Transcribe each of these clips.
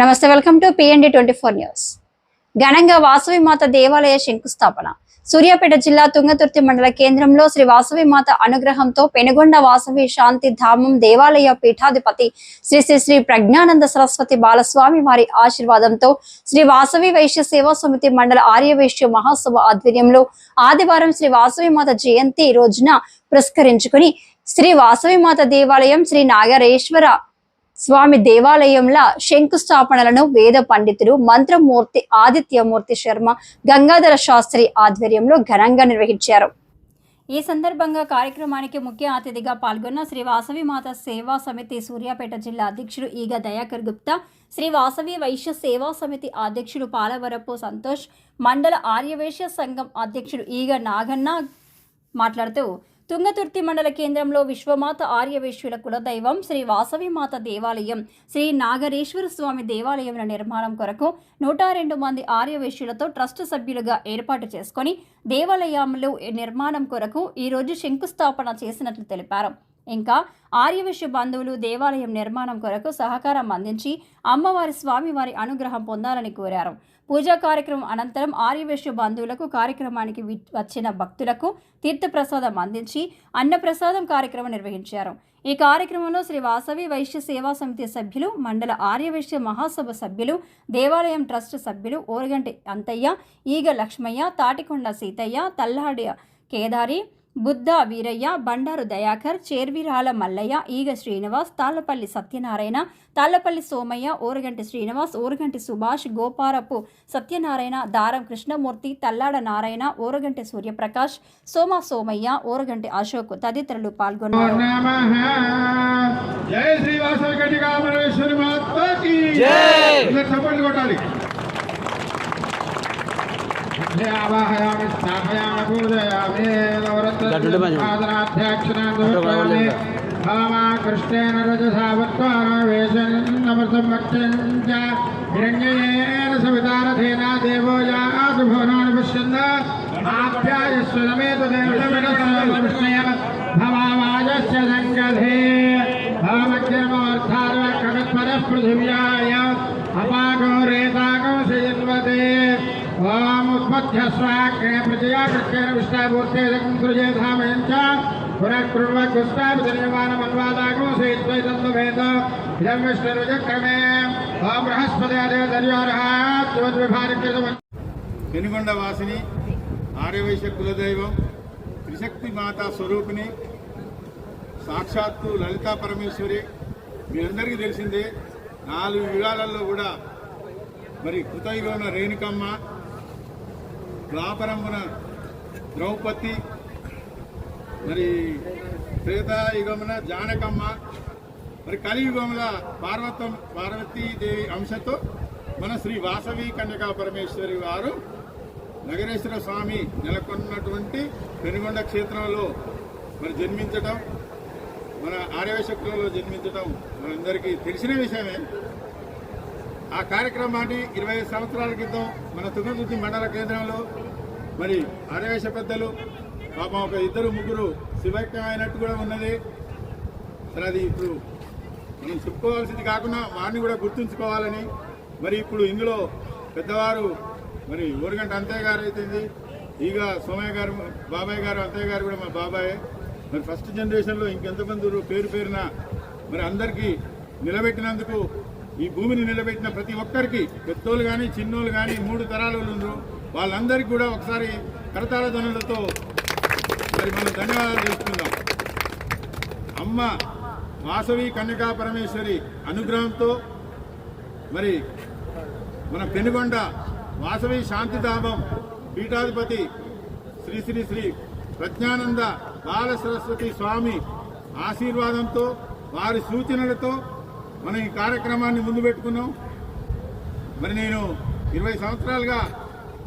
నమస్తే, welcome to PND 24 news. ఘనంగా వాసవి మాత దేవాలయ శంకుస్థాపన. సూర్యాపేట జిల్లా తుంగతుర్తి మండల కేంద్రంలో శ్రీ వాసవి మాత అనుగ్రహంతో పెనుగొండ వాసవి శాంతి ధామం దేవాలయ పీఠాధిపతి శ్రీ శ్రీ శ్రీ ప్రజ్ఞానంద సరస్వతి బాలస్వామి వారి ఆశీర్వాదంతో శ్రీ వాసవి వైశ్య సేవా సమితి మండల ఆర్యవైశ్య మహాసభ ఆధ్వర్యంలో ఆదివారం శ్రీ వాసవి మాత జయంతి రోజున పురస్కరించుకుని శ్రీ వాసవి మాత దేవాలయం శ్రీ నాగరేశ్వర స్వామి దేవాలయంల శంకుస్థాపనలను వేద పండితులు మంత్రమూర్తి ఆదిత్యమూర్తి శర్మ, గంగాధర శాస్త్రి ఆధ్వర్యంలో ఘనంగా నిర్వహించారు. ఈ సందర్భంగా కార్యక్రమానికి ముఖ్య అతిథిగా పాల్గొన్న శ్రీ వాసవి మాత సేవా సమితి సూర్యాపేట జిల్లా అధ్యక్షుడు ఈగ దయాకర్ గుప్తా, శ్రీ వాసవి వైశ్య సేవా సమితి అధ్యక్షుడు పాలవరపు సంతోష్, మండల ఆర్యవైశ్య సంఘం అధ్యక్షుడు ఈగ నాగన్న మాట్లాడుతూ తుంగతుర్తి మండల కేంద్రంలో విశ్వమాత ఆర్యవైశ్యుల కులదైవం శ్రీ వాసవి మాత దేవాలయం శ్రీ నాగరేశ్వర స్వామి దేవాలయంల నిర్మాణం కొరకు 102 మంది ఆర్యవైశ్యులతో ట్రస్ట్ సభ్యులుగా ఏర్పాటు చేసుకొని దేవాలయంలో నిర్మాణం కొరకు ఈరోజు శంకుస్థాపన చేసినట్లు తెలిపారు. ఇంకా ఆర్యవైశ్య బంధువులు దేవాలయం నిర్మాణం కొరకు సహకారం అందించి అమ్మవారి స్వామివారి అనుగ్రహం పొందాలని కోరారు. పూజా కార్యక్రమం అనంతరం ఆర్యవైశ్య బంధువులకు కార్యక్రమానికి వచ్చిన భక్తులకు తీర్థప్రసాదం అందించి అన్నప్రసాదం కార్యక్రమం నిర్వహించారు. ఈ కార్యక్రమంలో శ్రీ వాసవి వైశ్య సేవా సమితి సభ్యులు, మండల ఆర్యవైశ్య మహాసభ సభ్యులు, దేవాలయం ట్రస్ట్ సభ్యులు ఓరగంటి అంతయ్య, ఈగ లక్ష్మయ్య, తాటికొండ సీతయ్య, తల్లాడి కేదారి, బుద్ధ వీరయ్య, బండారు దయాకర్, చేర్విరాల మల్లయ్య, ఈగ శ్రీనివాస్, తాళ్లపల్లి సత్యనారాయణ, తాళ్లపల్లి సోమయ్య, ఓరగంటి శ్రీనివాస్, ఓరగంటి సుభాష్, గోపారపు సత్యనారాయణ, దారం కృష్ణమూర్తి, తల్లాడ నారాయణ, ఓరగంటి సూర్యప్రకాష్, సోమయ్య, ఓరగంటి అశోక్ తదితరులు పాల్గొన్నారు. ఆవాహయామి స్థాపయామి పూజయామి నవరత్నాధ్యాక్షణామి భామా కృష్ణేన రజసావత్వానవేశన్నమృతమక్షంచ హిరణ్యేన సవితారథేన దేవో యాతు భువనాని పశ్యంద ఆప్యాయస్వనమేతదేవృష్ణయ భవావాజస్య సంగధే భామగ్రమోర్థార కవిత్పరః పృథివ్యాయ అపాగో రేతాగో శయన్వతే ఓం ఉత్పత్స్వాగ్నే ప్రజయా కృష్ణేన విష్ణామూర్తే సృజే ధామయంచ పునఃకృష్ణాభిధన్యమానమన్వాదాగో సేత్వైతందుభేద ఇదం విష్ణురుజక్రమే ఓం బృహస్పతిర్యోర్హాద్విభారికృతం. పెనుగొండ వాసిని ఆర్యవైశ్య కులదైవం త్రిశక్తి మాతా స్వరూపిణి సాక్షాత్తు లలితా పరమేశ్వరి. మీ అందరికీ తెలిసిందే, 4 యుగాలలో కూడా మరి కృతయుగమున రేణుకమ్మ, ద్వాపరమున ద్రౌపది, మరి త్రేతాయుగమున జానకమ్మ, మరి కలియుగముల పార్వతీదేవి అంశతో మన శ్రీ వాసవి కన్యకా పరమేశ్వరి వారు నగరేశ్వర స్వామి నెలకొన్నటువంటి పెనుగొండ క్షేత్రంలో మరి జన్మించటం, మన ఆర్యవైశ్య కులంలో జన్మించటం మనందరికీ తెలిసిన విషయమే. ఆ కార్యక్రమాన్ని 25 సంవత్సరాల క్రితం మన తుంగతుర్తి మండల కేంద్రంలో మరి ఆర్యవైశ్య పెద్దలు పాపం ఒక 2-3 శివైక్యం అయినట్టు కూడా ఉన్నది. సరే, అది ఇప్పుడు మనం చెప్పుకోవాల్సింది కాకుండా వారిని కూడా గుర్తుంచుకోవాలని మరి ఇప్పుడు ఇందులో పెద్దవారు మరి ఓరగంట అంతయ్య గారు అయితేంది, ఈగ సోమయ్య గారు, బాబాయ్ గారు, అంతయ్య గారు కూడా మా బాబాయే. మరి ఫస్ట్ జనరేషన్లో ఇంకెంతమంది పేరున మరి అందరికీ నిలబెట్టినందుకు, ఈ భూమిని నిలబెట్టిన ప్రతి ఒక్కరికి, పెద్దోళ్ళు కానీ చిన్నోళ్ళు కానీ 3 తరాలు ఉన్నారు, వాళ్ళందరికీ కూడా ఒకసారి కరతాళ ధ్వనులతో మరి మనం ధన్యవాదాలు తెలుసుకుందాం. అమ్మ వాసవి కన్యకా పరమేశ్వరి అనుగ్రహంతో మరి మన పెనుగొండ వాసవి శాంతిధామం పీఠాధిపతి శ్రీ శ్రీ శ్రీ ప్రజ్ఞానంద బాల సరస్వతి స్వామి ఆశీర్వాదంతో, వారి సూచనలతో మనం ఈ కార్యక్రమాన్ని ముందు పెట్టుకున్నాం. మరి నేను 20 సంవత్సరాలుగా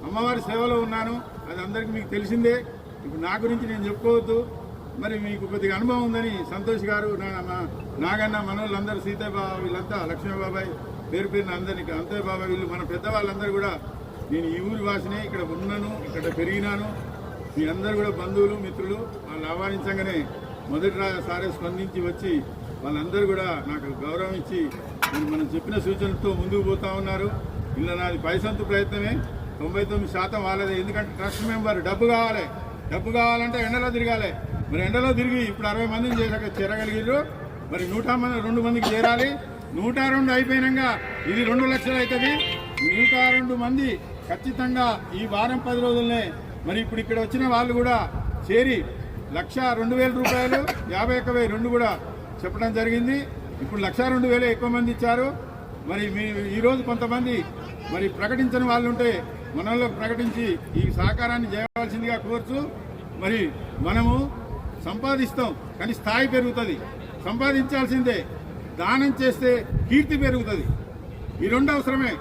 అమ్మవారి సేవలో ఉన్నాను, అది అందరికీ మీకు తెలిసిందే. ఇప్పుడు నా గురించి నేను చెప్పుకోవద్దు, మరి మీకు కొద్దిగా అనుభవం ఉందని సంతోష్ గారు, నాగన్న, మనోళ్ళందరూ, సీతయ్య బాబా, వీళ్ళంతా, లక్ష్మీ బాబాయ్, పేరున అందరికీ, అంతయ్య బాబాయ్, వీళ్ళు మన పెద్దవాళ్ళందరూ కూడా, నేను ఈ ఊరి వాసినే, ఇక్కడ ఉన్నాను, ఇక్కడ పెరిగినాను. మీ అందరూ కూడా బంధువులు, మిత్రులు. వాళ్ళు ఆహ్వానించగానే మొదటి సారే స్పందించి వచ్చి వాళ్ళందరూ కూడా నాకు గౌరవం ఇచ్చి మనం చెప్పిన సూచనలతో ముందుకు పోతా ఉన్నారు. ఇలా నాది పైసంతు ప్రయత్నమే, 99% వాళ్ళదే. ఎందుకంటే ట్రస్ట్ మెంబర్ డబ్బు కావాలంటే ఎండలో తిరగాలి. మరి ఎండలో తిరిగి ఇప్పుడు 60 మందిని చేరగలిగారు. మరి 102 మందికి చేరాలి. 102 అయిపోయినాక ఇది 2 లక్షలు అవుతుంది. 102 మంది ఖచ్చితంగా ఈ వారం 10 రోజులనే మరి ఇప్పుడు ఇక్కడ వచ్చిన వాళ్ళు కూడా చేరి 1,02,000 రూపాయలు 51,000 రెండు కూడా చెప్పడం జరిగింది. ఇప్పుడు 1,02,000 ఎక్కువ మంది ఇచ్చారు. మరి ఈరోజు కొంతమంది మరి ప్రకటించని వాళ్ళు ఉంటే మనలో ప్రకటించి ఈ సహకారాన్ని చేయవలసిందిగా కోరుచు. మరి మనము సంపాదిస్తాం కానీ స్థాయి పెరుగుతుంది. సంపాదించాల్సిందే, దానం చేస్తే కీర్తి పెరుగుతుంది. ఈ రెండు అవసరమే.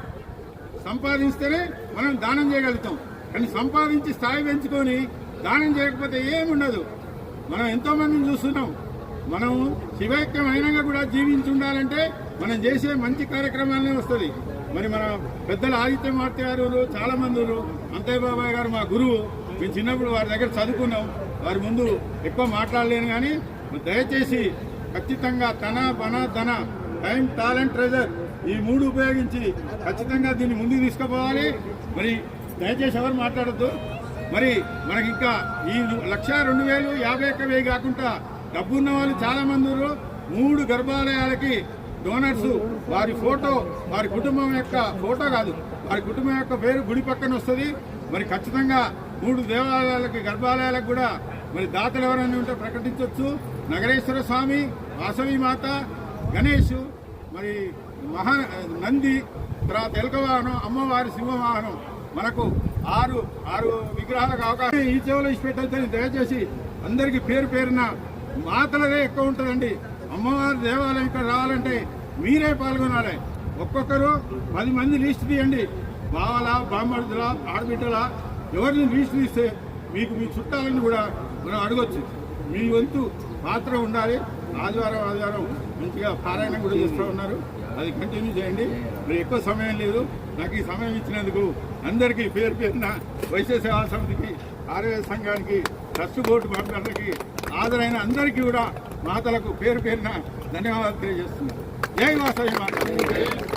సంపాదిస్తేనే మనం దానం చేయగలుగుతాం. కానీ సంపాదించి స్థాయి పెంచుకొని దానం చేయకపోతే ఏముండదు. మనం ఎంతో మందిని చూస్తున్నాం. మనం శివైక్యమైనంగా కూడా జీవించి ఉండాలంటే మనం చేసే మంచి కార్యక్రమాలనే వస్తుంది. మరి మన పెద్దలు ఆదిత్య మార్తి గారు చాలా మంది, అంతయ్య బాబాయ్ గారు మా గురువు. మేము చిన్నప్పుడు వారి దగ్గర చదువుకున్నాం. వారి ముందు ఎక్కువ మాట్లాడలేను కానీ దయచేసి ఖచ్చితంగా తన బన ధన టైం టాలెంట్ ట్రెజర్ ఈ 3 ఉపయోగించి ఖచ్చితంగా దీన్ని ముందుకు తీసుకుపోవాలి. మరి దయచేసి ఎవరు మాట్లాడద్దు. మరి మనకి ఇంకా ఈ 1,02,000 51,000 కాకుండా డబ్బున్న వాళ్ళు చాలా మంది 3 గర్భాలయాలకి డోనర్స్ వారి ఫోటో, వారి కుటుంబం యొక్క ఫోటో కాదు, వారి కుటుంబం యొక్క పేరు గుడి పక్కన వస్తుంది. మరి ఖచ్చితంగా 3 దేవాలయాలకి గర్భాలయాలకు కూడా మరి దాతలు ఎవరైనా ఉంటే ప్రకటించవచ్చు. నగరేశ్వర స్వామి, వాసవి మాత, గణేష్, మరి నంది, తర్వాత ఎలుక వాహనం, అమ్మవారి సింహవాహనం, మనకు 6 విగ్రహాలకు అవకాశం ఈ చెవులో ఇచ్చిపెట్టయితే దయచేసి అందరికీ పేరు పేరున మాతలదే ఎక్కువ ఉంటుందండి. అమ్మవారి దేవాలయం ఇక్కడ రావాలంటే మీరే పాల్గొనాలి. ఒక్కొక్కరు 10 మంది లిస్ట్ తీయండి. బావల, బామ్మడుల, ఆడబిడ్డల ఎవరిని లిస్ట్ తీస్తే మీకు మీ చుట్టాలని కూడా మనం అడగొచ్చు. మీ వంతు పాత్ర ఉండాలి. ఆదివారం మంచిగా పారాయణం కూడా చేస్తూ ఉన్నారు. అది కంటిన్యూ చేయండి. మరి ఎక్కువ సమయం లేదు. నాకు ఈ సమయం ఇచ్చినందుకు అందరికీ పేరు పేరున వైశ్య సేవా సమితికి, ఆరోగ్య సంఘానికి, ట్రస్ట్ బోర్డు మెంబర్లకి, హాజరైన అందరికీ కూడా మాతలకు పేరు పేరున ధన్యవాదాలు తెలియజేస్తున్నాను. జై వాసవి మాత.